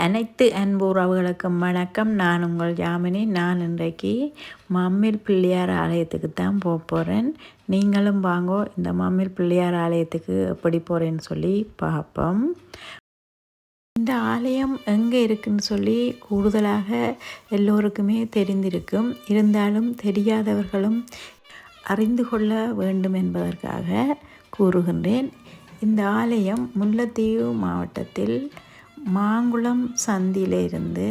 அனைத்து அன்பு உறவுகளுக்கும் வணக்கம். நான் உங்கள் யாமினி. நான் இன்றைக்கு மம்மில் பிள்ளையார் ஆலயத்துக்கு தான் போகிறேன். நீங்களும் வாங்கோ, இந்த மம்மில் பிள்ளையார் ஆலயத்துக்கு எப்படி போகிறேன்னு சொல்லி பார்ப்போம். இந்த ஆலயம் எங்கே இருக்குன்னு சொல்லி கூடுதலாக எல்லோருக்குமே தெரிந்திருக்கும். இருந்தாலும் தெரியாதவர்களும் அறிந்து கொள்ள வேண்டும் என்பதற்காக கூறுகின்றேன். இந்த ஆலயம் முல்லைத்தீவு மாவட்டத்தில் மாங்குளம் சந்தியிலிருந்து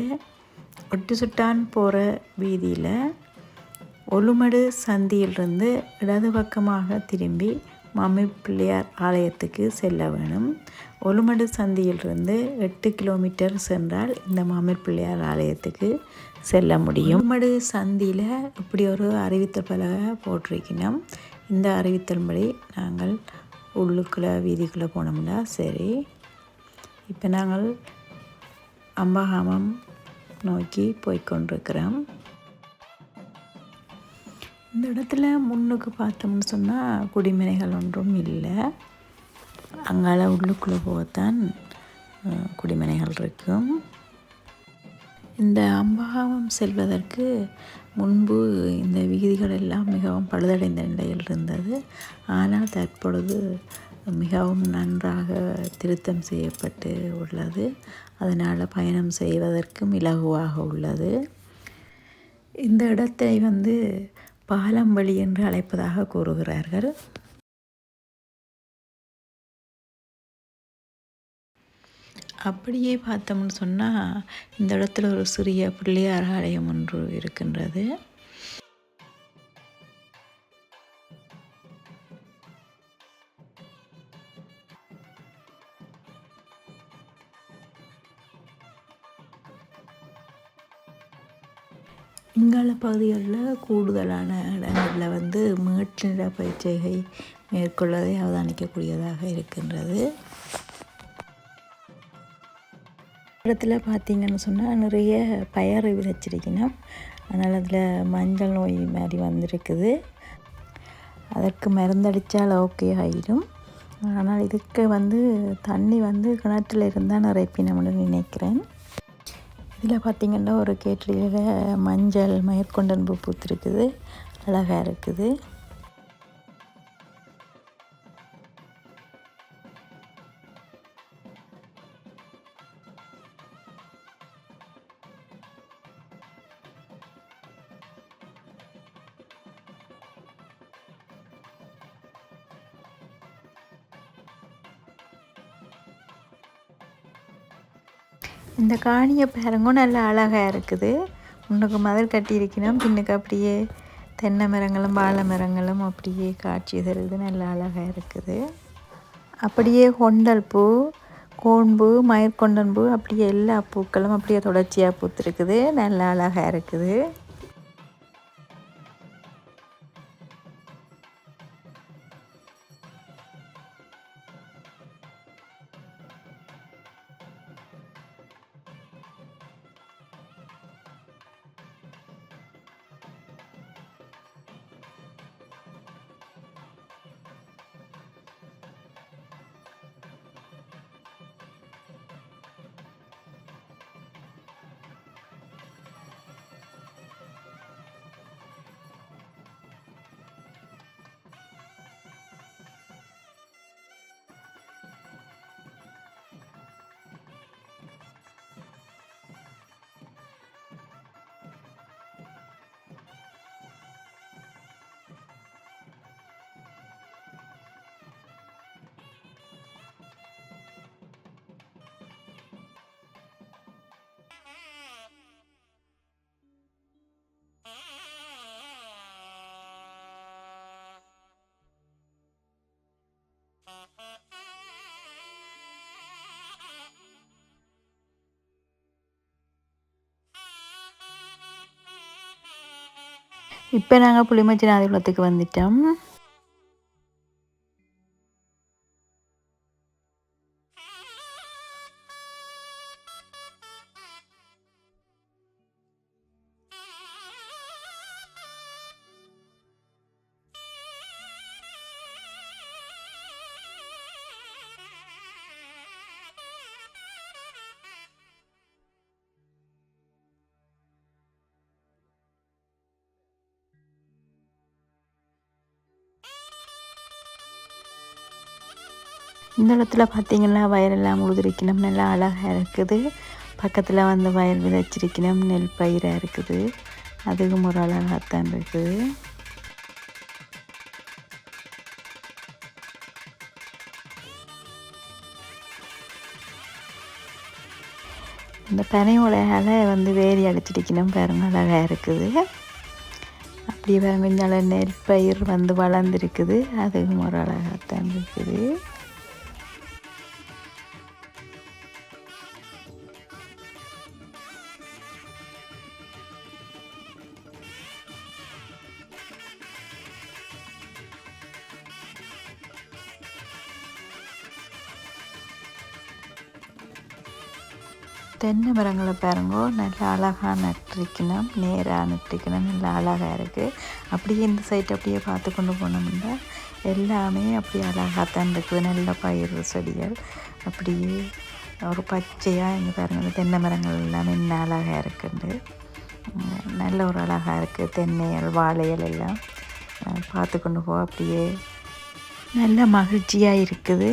ஒட்டுசுட்டான் போகிற வீதியில் ஒலுமடு சந்தியிலிருந்து இடது பக்கமாக திரும்பி மம்மி பிள்ளையார் ஆலயத்துக்கு செல்ல வேணும். ஒலுமடு சந்தியிலிருந்து 8 கிலோமீட்டர் சென்றால் இந்த மம்மி பிள்ளையார் ஆலயத்துக்கு செல்ல முடியும். ஒலுமடு சந்தியில் இப்படி ஒரு அறிவித்தல் பலகை போட்டிருக்கணும். இந்த அறிவித்தல்படி நாங்கள் உள்ளுக்குள்ளே வீதிக்குள்ளே போனோம்னா சரி. இப்போ நாங்கள் அம்பகாமம் நோக்கி போய்கொண்டிருக்கிறோம். இந்த இடத்துல முன்னுக்கு பார்த்தோம்னு சொன்னால் குடிமனைகள் ஒன்றும் இல்லை. அங்கால உள்ளுக்குள்ளே போகத்தான் குடிமனைகள் இருக்கும். இந்த அம்பகாமம் செல்வதற்கு முன்பு இந்த வீதிகள் எல்லாம் மிகவும் பழுதடைந்த நிலையில் இருந்தது. ஆனால் தற்பொழுது மிகவும் நன்றாக திருத்தம் செய்யப்பட்டு உள்ளது. அதனால் பயணம் செய்வதற்கும் இலகுவாக உள்ளது. இந்த இடத்தை பாலம்வழி என்று அழைப்பதாக கூறுகிறார்கள். அப்படியே பார்த்தோம்னு சொன்னால் இந்த இடத்துல ஒரு சிறிய பிள்ளையார் ஆலயம் ஒன்று இருக்கின்றது. இங்கால பகுதிகளில் கூடுதலான இடங்களில் மேற்நில பயிற்சிகை மேற்கொள்வதை அவதானிக்கக்கூடியதாக இருக்கின்றது. இடத்துல பார்த்திங்கன்னு சொன்னால் நிறைய பயறு விதைச்சிருக்கணும். அதனால் அதில் மஞ்சள் நோய் மாதிரி வந்திருக்குது. அதற்கு மருந்தடித்தால் ஓகே ஆகிடும். ஆனால் இதுக்கு தண்ணி கிணற்றில் இருந்தால் நிரப்பினோம்னு நினைக்கிறேன். இதில் பார்த்திங்கன்னா ஒரு கேட்டடியில் மஞ்சள் மயற்கொண்டன்பு பூத்துருக்குது. அழகாக இருக்குது. இந்த காணியை பாருங்க, நல்லா அழகாக இருக்குது. முன்னுக்கு மதில் கட்டியிருக்கணும், பின்னுக்கு அப்படியே தென்னை மரங்களும் வாழை மரங்களும் அப்படியே காட்சி தருது. நல்லா அழகாக இருக்குது. அப்படியே கொண்டல் பூ, கோன்பு, மயிர்கொண்டன் பூ, அப்படியே எல்லா பூக்களும் அப்படியே தொடர்ச்சியாக பூத்துருக்குது. நல்லா அழகாக இருக்குது. இப்போ நாங்கள் புளிமச்சி நாதிகுளத்துக்கு வந்துட்டோம். இந்த இடத்துல பார்த்தீங்கன்னா வயலெல்லாம் உழுதுரிக்கணும், நல்லா அழகாக இருக்குது. பக்கத்தில் வந்து வயல் விதைச்சிருக்கணும், நெல் பயிராக இருக்குது. அதுவும் ஒரு அழகாகத்தான் இருக்குது. இந்த பனை உலையால் வந்து வேரி அடிச்சிருக்கணும் பாருங்க, அழகாக இருக்குது. அப்படியே பாருங்க இந்த நெல் பயிர் வந்து வளர்ந்துருக்குது, அதுவும் ஒரு அழகாகத்தான் இருக்குது. தென்னை மரங்களை பாருங்கோ, நல்லா அழகாக நட்டிருக்கணும், நேராக நட்டிருக்கணும், நல்லா அழகாக இருக்குது. அப்படியே இந்த சைட் அப்படியே பார்த்து கொண்டு போனோம்னா எல்லாமே அப்படியே அழகாகத்தான் இருக்குது. நல்ல பயிர் செடிகள் அப்படியே ஒரு பச்சையாக இங்கே பாருங்கள், தென்னை மரங்கள் எல்லாமே இன்னும் அழகாக இருக்குது. நல்ல ஒரு அழகாக இருக்குது. தென்னைகள் வாழைகள் எல்லாம் பார்த்து கொண்டு போக அப்படியே நல்ல மகிழ்ச்சியாக இருக்குது.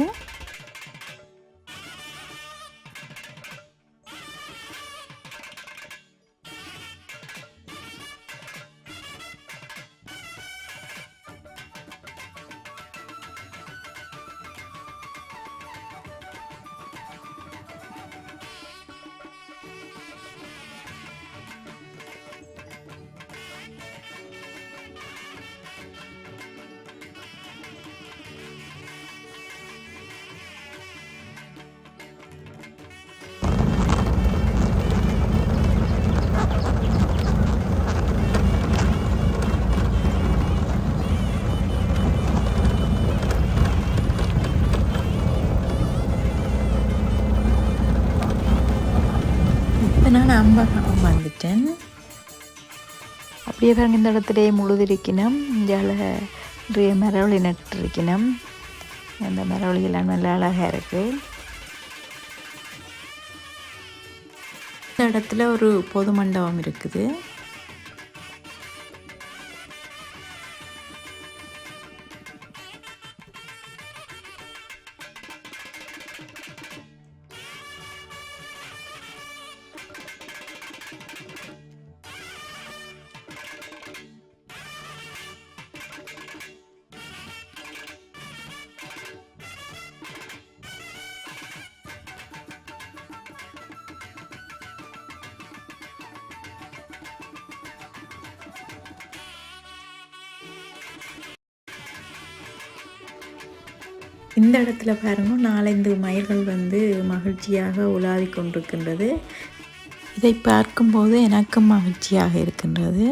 நான் அம்பகம் வந்துட்டேன். அப்படியே பாருங்க இந்த இடத்துல முழுதிருக்கணும், இந்தியாவில் நிறைய மரவழி நட்டுருக்கணும். அந்த மரவழியெல்லாம் நல்லா அழகாக இருக்குது. இந்த இடத்துல ஒரு பொது மண்டபம் இருக்குது. இந்த இடத்துல பாருங்க 4-5 மயில்கள் வந்து மகிழ்ச்சியாக உலாவி கொண்டிருக்கின்றது. இதை பார்க்கும்போது எனக்கும் மகிழ்ச்சியாக இருக்கின்றது.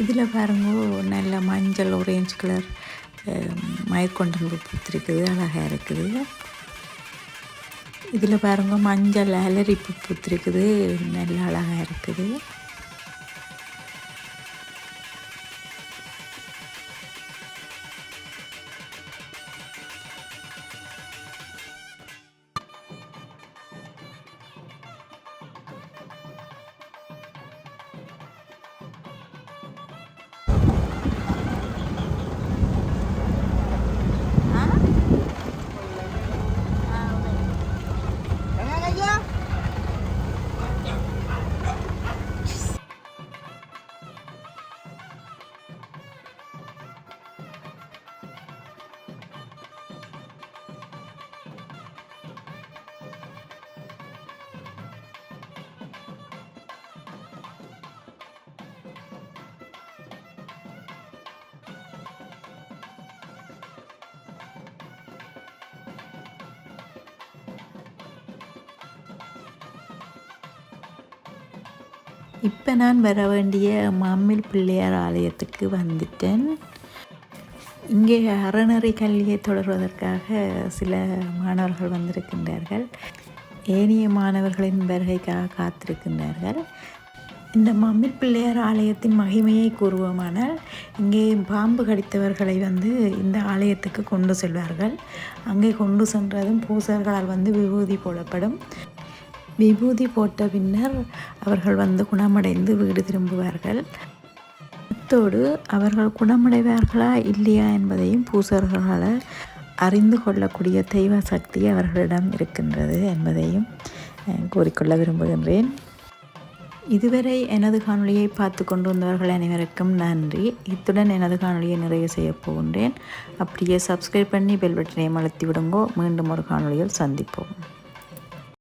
இதில் பாருங்க நல்ல மஞ்சள் ஆரஞ்சு கலர் மயக்கொண்டன் பூத்திருக்குது, அழகாக இருக்குது. இதில் பாருங்க மஞ்சள் அலரி பூத்திருக்குது, நல்ல அழகாக இருக்குது. இப்போ நான் வர வேண்டிய மாமில் பிள்ளையார் ஆலயத்துக்கு வந்துட்டேன். இங்கே அறநெறி கல்வியை தொடர்வதற்காக சில மாணவர்கள் வந்திருக்கின்றார்கள். ஏனைய மாணவர்களின் வருகைக்காக காத்திருக்கின்றார்கள். இந்த மாமில் பிள்ளையார் ஆலயத்தின் மகிமையை கூறுவோமானால், இங்கே பாம்பு கடித்தவர்களை இந்த ஆலயத்துக்கு கொண்டு செல்வார்கள். அங்கே கொண்டு சென்றதும் பூசர்களால் விபூதி போடப்படும். விபூதி போட்ட பின்னர் அவர்கள் குணமடைந்து வீடு திரும்புவார்கள். அத்தோடு அவர்கள் குணமடைவார்களா இல்லையா என்பதையும் பூசர்களால் அறிந்து கொள்ளக்கூடிய தெய்வ சக்தி அவர்களிடம் இருக்கின்றது என்பதையும் கூறிக்கொள்ள விரும்புகின்றேன். இதுவரை எனது காணொளியை பார்த்து கொண்டு வந்தவர்கள் அனைவருக்கும் நன்றி. இத்துடன் எனது காணொளியை நிறைவு செய்ய போகின்றேன். அப்படியே சப்ஸ்கிரைப் பண்ணி பெல் பட்டனை அழுத்தி விடுங்கோ. மீண்டும் ஒரு காணொளியில் சந்திப்போம்.